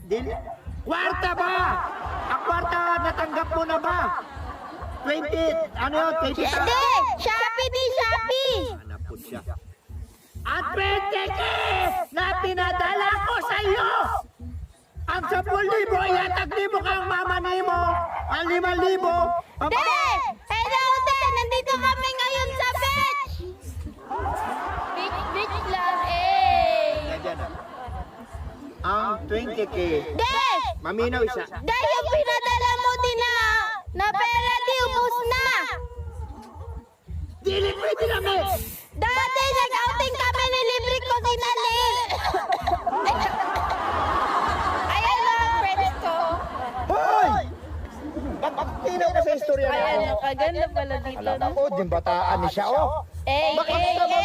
Dili. Kwarta ba? Ang kwarta natanggap mo na ba? 20, ano yun? 20 Hindi! Shopee din, Shopee! Hanap po siya. At 20K na pinadala ko sa iyo! Ang 10,000 iatag di mo kang mama ni mo! Ang 5,000! Hindi! Hello, din! Nandito kami ngayon sa beach! Beach lang, eh! Ang 20K, Hindi! maminaw isa. Dahil yung pinadala mo din na pera di ubus na! Dili pwede namin! Dati nag-outing kami, nilibre ko si Nalil! Ayan mga friends ko. Hoy! Tinaw ka sa istorya na Ayan, ako. nakaganda pala dito. Alam ako, din bataan ni siya, oh. Eh, Bakit ka ba?